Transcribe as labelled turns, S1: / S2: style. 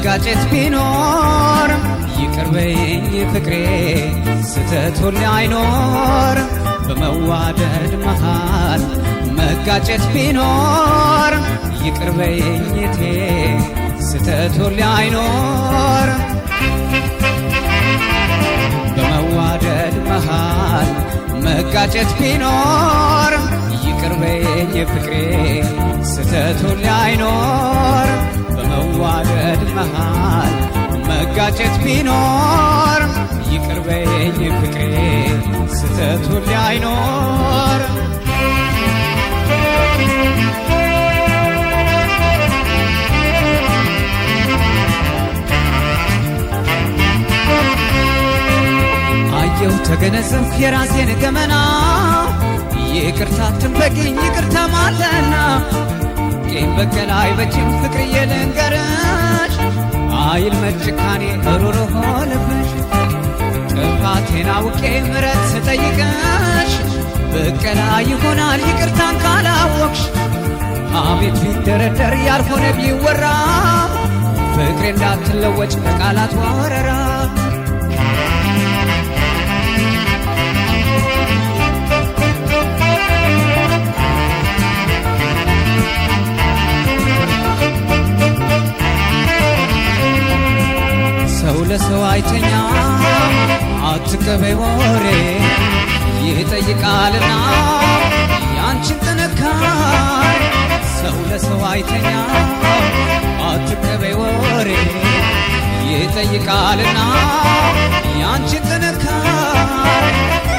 S1: መጋጨት ቢኖር ይቅር በይኝ ፍቅሬ ስተት ሁሌ አይኖር በመዋደድ መሃል መጋጨት ቢኖር ይቅር በይኝ እቴ ስተት ሁሌ አይኖር በመዋደድ መሃል መጋጨት ቢኖር ይቅር በይኝ ፍቅሬ ስተት ሁሌ አይኖር በመዋደድ መሃል መጋጨት ቢኖር ይቅር በይኝ ፍቅሬ ስተት ሁሌ አይኖር አየሁ ተገነዘብኩ የራሴን ገመና ይቅርታ ትንበቂኝ ይቅርታ ማለና ቄም በቀል አይበጅም ፍቅርዬ ልንገርሽ አይል መጭካኔ ሩሩህ ልብሽ ጥፋቴን አውቄ ምሕረት ስጠይቅሽ በቀላ ይሆናል ይቅርታን ካላወቅሽ አቤት ቢደረደር ያልሆነ ቢወራ ፍቅሬ እንዳትለወጭ በቃላት ወረራ ሰው ለሰው አይተኛ አትቀበይ ወሬ ይጠይቃልና ያንቺን ጥንካሬ ሰው ለሰው አይተኛ አትቀበይ ወሬ ይጠይቃልና ያንቺን ጥንካሬ